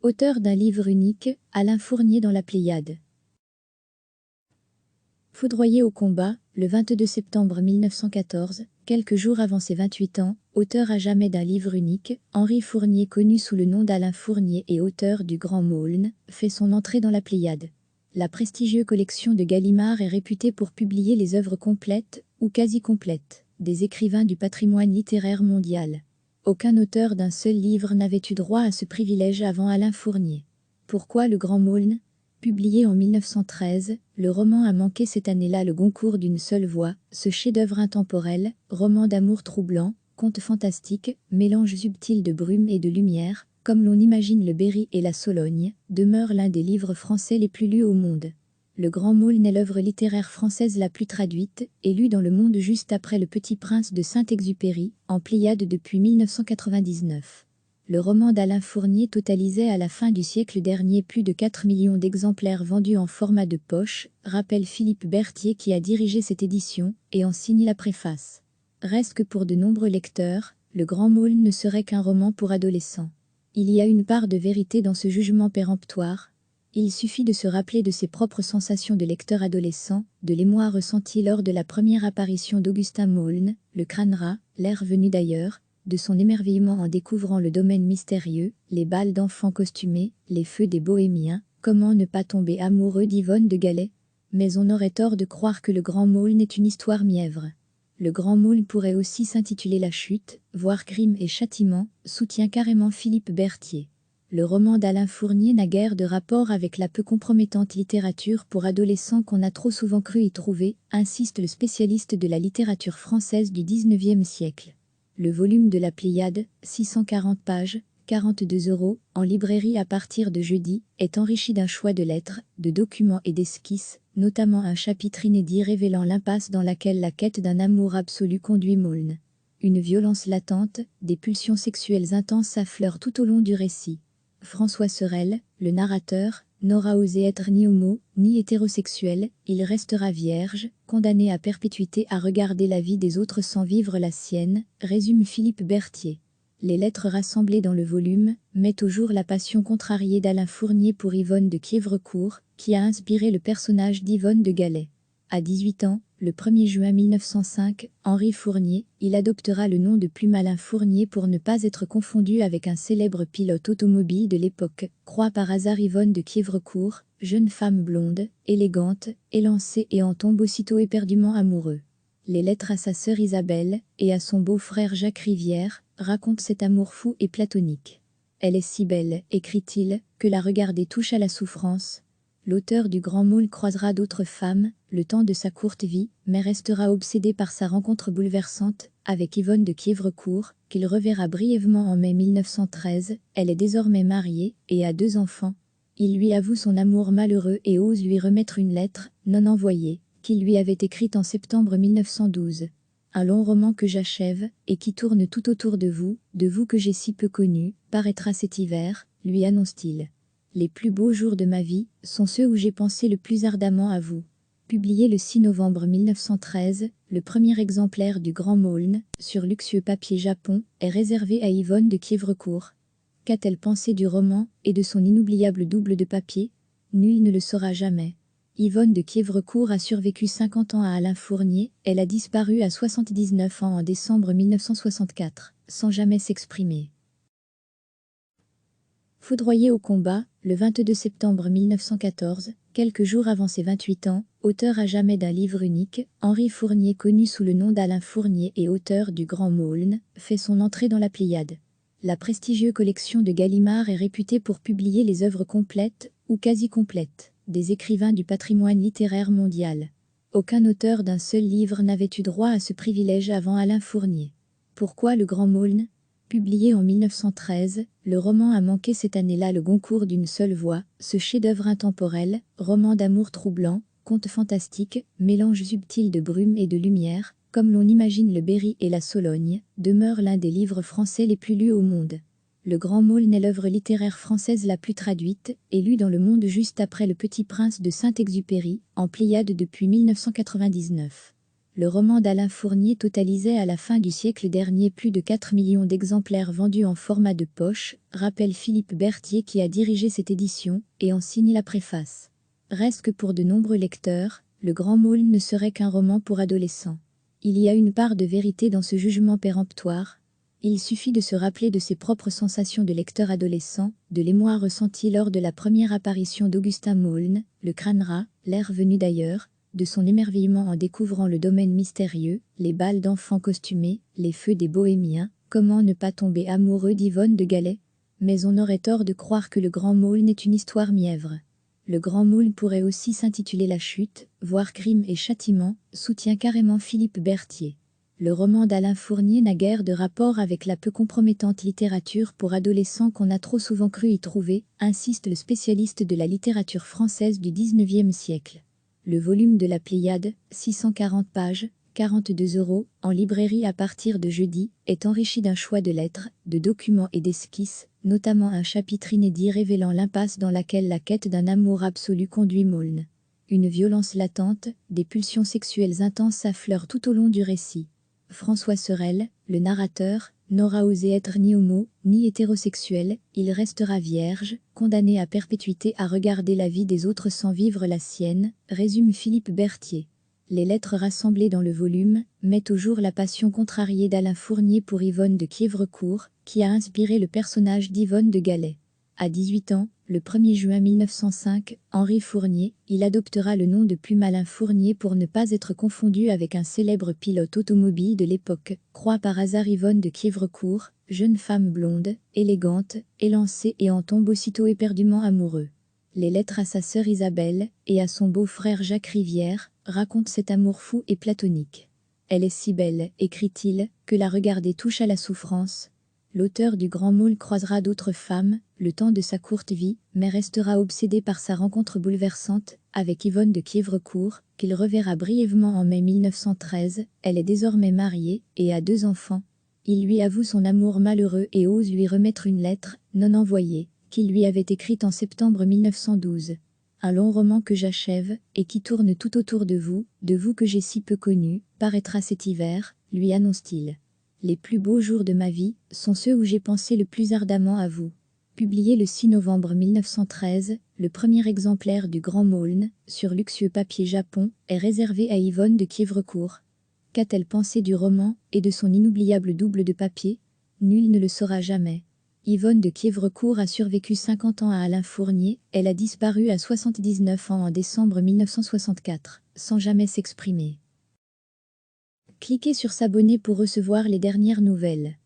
Auteur d'un livre unique, Alain Fournier dans la Pléiade. Foudroyé au combat, le 22 septembre 1914, quelques jours avant ses 28 ans, auteur à jamais d'un livre unique, Henri Fournier, connu sous le nom d'Alain Fournier et auteur du Grand Maulne, fait son entrée dans la Pléiade. La prestigieuse collection de Gallimard est réputée pour publier les œuvres complètes, ou quasi complètes, des écrivains du patrimoine littéraire mondial. Aucun auteur d'un seul livre n'avait eu droit à ce privilège avant Alain Fournier. Pourquoi le Grand Maulne ? Publié en 1913, le roman a manqué cette année-là le Goncourt d'une seule voix, ce chef-d'œuvre intemporel, roman d'amour troublant, conte fantastique, mélange subtil de brume et de lumière, comme l'on imagine le Berry et la Sologne, demeure l'un des livres français les plus lus au monde. Le Grand Maulne est l'œuvre littéraire française la plus traduite, et lue dans le monde juste après Le Petit Prince de Saint-Exupéry, en Pléiade depuis 1999. Le roman d'Alain Fournier totalisait à la fin du siècle dernier plus de 4 millions d'exemplaires vendus en format de poche, rappelle Philippe Berthier qui a dirigé cette édition, et en signe la préface. Reste que pour de nombreux lecteurs, le Grand Maulne ne serait qu'un roman pour adolescents. Il y a une part de vérité dans ce jugement péremptoire. Il suffit de se rappeler de ses propres sensations de lecteur adolescent, de l'émoi ressenti lors de la première apparition d'Augustin Maulne, le crânera, l'air venu d'ailleurs, de son émerveillement en découvrant le domaine mystérieux, les bals d'enfants costumés, les feux des bohémiens, comment ne pas tomber amoureux d'Yvonne de Gallet ? Mais on aurait tort de croire que le Grand Maulne est une histoire mièvre. Le Grand Maulne pourrait aussi s'intituler La Chute, voire Crime et Châtiment, soutient carrément Philippe Berthier. Le roman d'Alain Fournier n'a guère de rapport avec la peu compromettante littérature pour adolescents qu'on a trop souvent cru y trouver, insiste le spécialiste de la littérature française du XIXe siècle. Le volume de la Pléiade, 640 pages, 42 €, en librairie à partir de jeudi, est enrichi d'un choix de lettres, de documents et d'esquisses, notamment un chapitre inédit révélant l'impasse dans laquelle la quête d'un amour absolu conduit Maulne. Une violence latente, des pulsions sexuelles intenses s'affleurent tout au long du récit. François Sorel, le narrateur, n'aura osé être ni homo, ni hétérosexuel, il restera vierge, condamné à perpétuité à regarder la vie des autres sans vivre la sienne, résume Philippe Berthier. Les lettres rassemblées dans le volume mettent au jour la passion contrariée d'Alain Fournier pour Yvonne de Quiévrecourt, qui a inspiré le personnage d'Yvonne de Gallet. À 18 ans, le 1er juin 1905, Henri Fournier, il adoptera le nom de plume Alain Fournier pour ne pas être confondu avec un célèbre pilote automobile de l'époque, croit par hasard Yvonne de Quiévrecourt, jeune femme blonde, élégante, élancée et en tombe aussitôt éperdument amoureux. Les lettres à sa sœur Isabelle, et à son beau-frère Jacques Rivière, racontent cet amour fou et platonique. Elle est si belle, écrit-il, que la regarder touche à la souffrance. L'auteur du Grand Maulne croisera d'autres femmes, le temps de sa courte vie, mais restera obsédé par sa rencontre bouleversante avec Yvonne de Quiévrecourt, qu'il reverra brièvement en mai 1913. Elle est désormais mariée et a 2 enfants. Il lui avoue son amour malheureux et ose lui remettre une lettre, non envoyée, qu'il lui avait écrite en septembre 1912. Un long roman que j'achève, et qui tourne tout autour de vous que j'ai si peu connu, paraîtra cet hiver, lui annonce-t-il. Les plus beaux jours de ma vie sont ceux où j'ai pensé le plus ardemment à vous. Publié le 6 novembre 1913, le premier exemplaire du Grand Maulne, sur luxueux papier japon, est réservé à Yvonne de Quiévrecourt. Qu'a-t-elle pensé du roman et de son inoubliable double de papier ? Nul ne le saura jamais. Yvonne de Quiévrecourt a survécu 50 ans à Alain Fournier, elle a disparu à 79 ans en décembre 1964, sans jamais s'exprimer. Foudroyé au combat, le 22 septembre 1914, quelques jours avant ses 28 ans, auteur à jamais d'un livre unique, Henri Fournier, connu sous le nom d'Alain Fournier et auteur du Grand Maulne, fait son entrée dans la Pléiade. La prestigieuse collection de Gallimard est réputée pour publier les œuvres complètes, ou quasi complètes, des écrivains du patrimoine littéraire mondial. Aucun auteur d'un seul livre n'avait eu droit à ce privilège avant Alain Fournier. Pourquoi le Grand Maulne ? Publié en 1913, le roman a manqué cette année-là le Goncourt d'une seule voix, ce chef-d'œuvre intemporel, roman d'amour troublant, conte fantastique, mélange subtil de brume et de lumière, comme l'on imagine le Berry et la Sologne, demeure l'un des livres français les plus lus au monde. Le Grand Maulne est l'œuvre littéraire française la plus traduite, et lue dans le monde juste après Le Petit Prince de Saint-Exupéry, en Pléiade depuis 1999. Le roman d'Alain Fournier totalisait à la fin du siècle dernier plus de 4 millions d'exemplaires vendus en format de poche, rappelle Philippe Berthier qui a dirigé cette édition et en signe la préface. Reste que pour de nombreux lecteurs, Le Grand Môle ne serait qu'un roman pour adolescents. Il y a une part de vérité dans ce jugement péremptoire. Il suffit de se rappeler de ses propres sensations de lecteur adolescent, de l'émoi ressenti lors de la première apparition d'Augustin Maulne, le crânera, l'air venu d'ailleurs, de son émerveillement en découvrant le domaine mystérieux, les bals d'enfants costumés, les feux des bohémiens, comment ne pas tomber amoureux d'Yvonne de Gallet? Mais on aurait tort de croire que Le Grand Môle n'est une histoire mièvre. Le Grand Môle pourrait aussi s'intituler La Chute, voire Crime et Châtiment, soutient carrément Philippe Berthier. Le roman d'Alain Fournier n'a guère de rapport avec la peu compromettante littérature pour adolescents qu'on a trop souvent cru y trouver, insiste le spécialiste de la littérature française du XIXe siècle. Le volume de la Pléiade, 640 pages, 42 €, en librairie à partir de jeudi, est enrichi d'un choix de lettres, de documents et d'esquisses, notamment un chapitre inédit révélant l'impasse dans laquelle la quête d'un amour absolu conduit Maulne. Une violence latente, des pulsions sexuelles intenses affleurent tout au long du récit. François Sorel, le narrateur, n'aura osé être ni homo, ni hétérosexuel, il restera vierge, condamné à perpétuité à regarder la vie des autres sans vivre la sienne, résume Philippe Berthier. Les lettres rassemblées dans le volume mettent au jour la passion contrariée d'Alain Fournier pour Yvonne de Quiévrecourt, qui a inspiré le personnage d'Yvonne de Gallet. À 18 ans, le 1er juin 1905, Henri Fournier, il adoptera le nom de plume Alain Fournier pour ne pas être confondu avec un célèbre pilote automobile de l'époque, croit par hasard Yvonne de Quiévrecourt, jeune femme blonde, élégante, élancée et en tombe aussitôt éperdument amoureux. Les lettres à sa sœur Isabelle et à son beau-frère Jacques Rivière racontent cet amour fou et platonique. Elle est si belle, écrit-il, que la regarder touche à la souffrance. L'auteur du Grand Môle croisera d'autres femmes, le temps de sa courte vie, mais restera obsédé par sa rencontre bouleversante avec Yvonne de Quiévrecourt, qu'il reverra brièvement en mai 1913. Elle est désormais mariée et a 2 enfants. Il lui avoue son amour malheureux et ose lui remettre une lettre, non envoyée, qu'il lui avait écrite en septembre 1912. Un long roman que j'achève, et qui tourne tout autour de vous que j'ai si peu connu, paraîtra cet hiver, lui annonce-t-il. Les plus beaux jours de ma vie sont ceux où j'ai pensé le plus ardemment à vous. Publié le 6 novembre 1913, le premier exemplaire du Grand Môle, sur luxueux papier japon, est réservé à Yvonne de Quiévrecourt. Qu'a-t-elle pensé du roman et de son inoubliable double de papier? Nul ne le saura jamais. Yvonne de Quiévrecourt a survécu 50 ans à Alain Fournier, elle a disparu à 79 ans en décembre 1964, sans jamais s'exprimer. Cliquez sur s'abonner pour recevoir les dernières nouvelles.